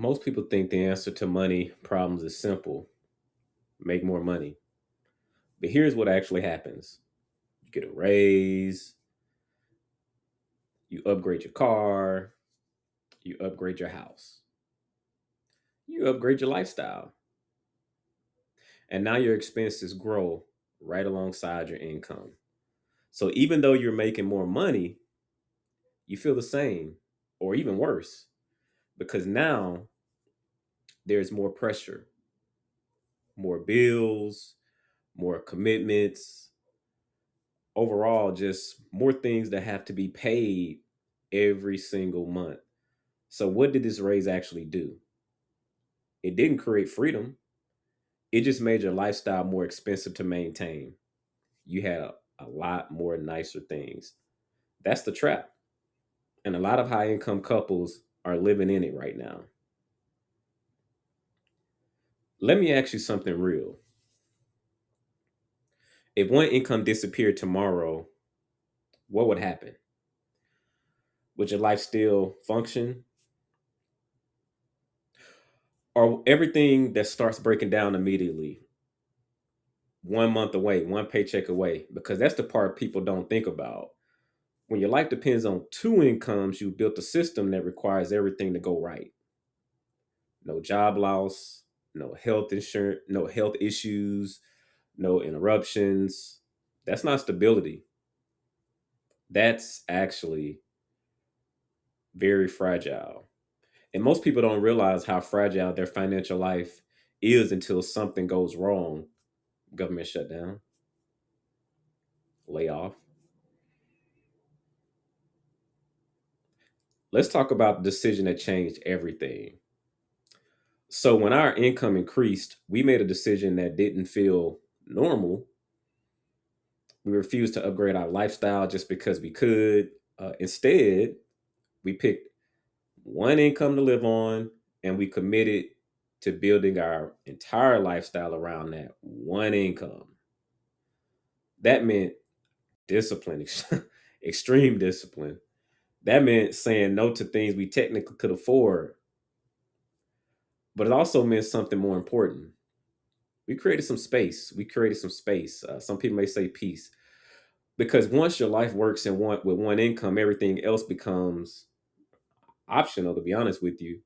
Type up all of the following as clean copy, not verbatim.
Most people think the answer to money problems is simple: make more money. But here's what actually happens: you get a raise, you upgrade your car, you upgrade your house, you upgrade your lifestyle, and now your expenses grow right alongside your income. So even though you're making more money, you feel the same or even worse because now there's more pressure, more bills, more commitments, overall, just more things that have to be paid every single month. So, what did this raise actually do? It didn't create freedom, it just made your lifestyle more expensive to maintain. You had a lot more nicer things. That's the trap. And a lot of high income couples are living in it right now. Let me ask you something real. If one income disappeared tomorrow, what would happen? Would your life still function? Or everything that starts breaking down immediately, 1 month away, one paycheck away? Because that's the part people don't think about. When your life depends on two incomes, you built a system that requires everything to go right. No job loss, no health insurance, no health issues, no interruptions. That's not stability. That's actually very fragile. And most people don't realize how fragile their financial life is until something goes wrong. Government shutdown, layoff. Let's talk about the decision that changed everything. So, when our income increased, we made a decision that didn't feel normal. We refused to upgrade our lifestyle just because we could. Instead, we picked one income to live on and we committed to building our entire lifestyle around that one income. That meant discipline, extreme discipline. That meant saying no to things we technically could afford, but it also meant something more important. We created some space. We created some space. Some people may say peace, because once your life works in one with one income, everything else becomes optional. To be honest with you,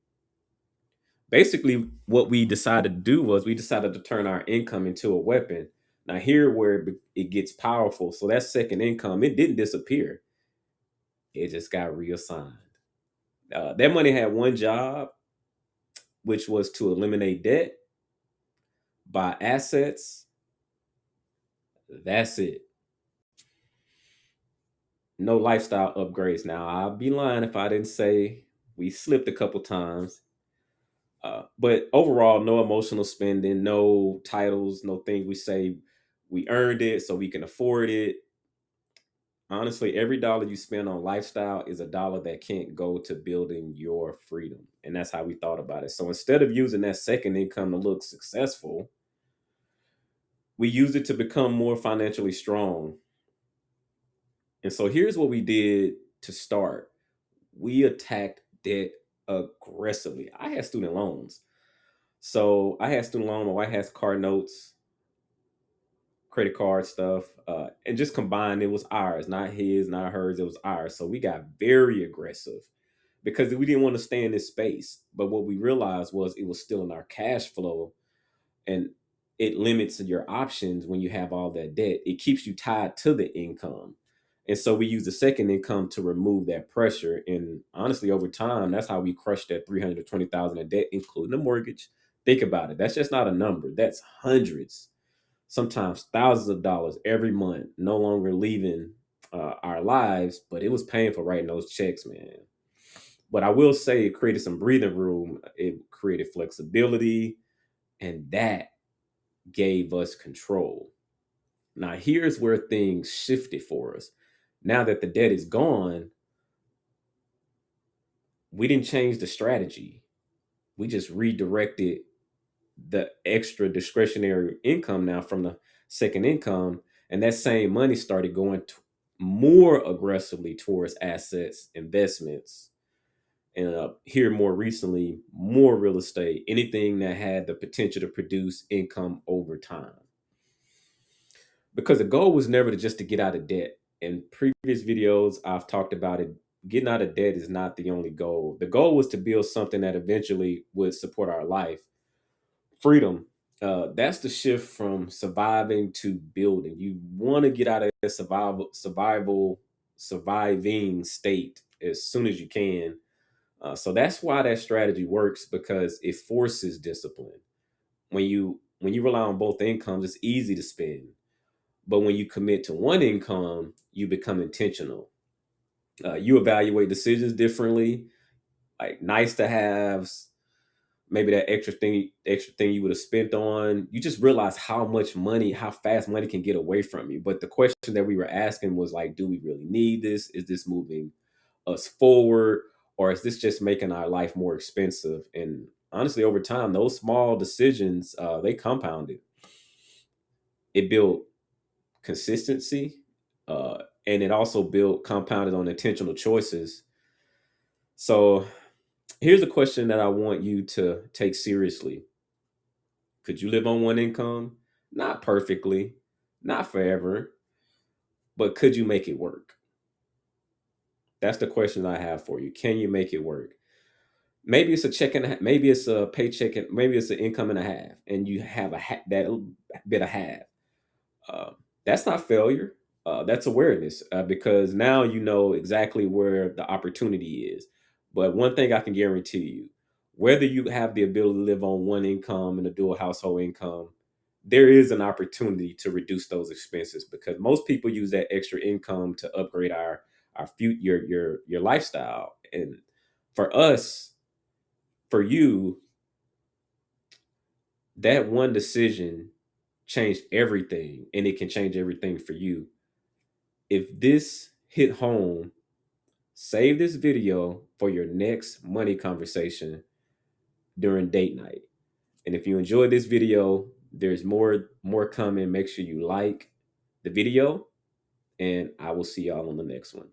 basically, what we decided to do was we decided to turn our income into a weapon. Now, here where it gets powerful. So that second income, it didn't disappear. It just got reassigned. That money had one job, which was to eliminate debt, buy assets. That's it. No lifestyle upgrades. Now, I'd be lying if I didn't say we slipped a couple times. But overall, no emotional spending, no titles, no things we say we earned it so we can afford it. Honestly, every dollar you spend on lifestyle is a dollar that can't go to building your freedom. And that's how we thought about it. So instead of using that second income to look successful, we used it to become more financially strong. And so here's what we did to start: we attacked debt aggressively. I had student loans. So I had student loan, my wife has car notes, credit card stuff, and just combined, it was ours, not his, not hers. It was ours. So we got very aggressive because we didn't want to stay in this space. But what we realized was it was still in our cash flow, and it limits your options when you have all that debt. It keeps you tied to the income. And so we use the second income to remove that pressure. And honestly, over time, that's how we crushed that 320,000 in debt, including the mortgage. Think about it. That's just not a number. That's hundreds, sometimes thousands of dollars every month, no longer leaving our lives, but it was painful writing those checks, man. But I will say it created some breathing room. It created flexibility, and that gave us control. Now, here's where things shifted for us. Now that the debt is gone, we didn't change the strategy. We just redirected the extra discretionary income now from the second income, and that same money started going more aggressively towards assets, investments, And here more recently, more real estate, anything that had the potential to produce income over time. Because the goal was never to just to get out of debt. In previous videos, I've talked about it. Getting out of debt is not the only goal. The goal was to build something that eventually would support our life. Freedom. That's the shift from surviving to building. You want to get out of that surviving state as soon as you can. So that's why that strategy works, because it forces discipline. When you rely on both incomes, it's easy to spend. But when you commit to one income, you become intentional. You evaluate decisions differently, like nice to haves, maybe that extra thing you would have spent on. You just realize how fast money can get away from you. But the question that we were asking was like, do we really need this? Is this moving us forward, or is this just making our life more expensive? And honestly, over time, those small decisions, they compounded. It built consistency, and it also built compounded on intentional choices. So here's a question that I want you to take seriously. Could you live on one income? Not perfectly, not forever, but could you make it work? That's the question I have for you. Can you make it work? Maybe it's a check and maybe it's a paycheck, and maybe it's an income and a half, and you have that bit of half. Uh, that's not failure. That's awareness, because now you know exactly where the opportunity is. But one thing I can guarantee you, whether you have the ability to live on one income and a dual household income, there is an opportunity to reduce those expenses, because most people use that extra income to upgrade our future your lifestyle. And for us, for you, that one decision changed everything, and it can change everything for you. If this hit home, save this video for your next money conversation during date night. And if you enjoyed this video, there's more coming. Make sure you like the video, and I will see y'all on the next one.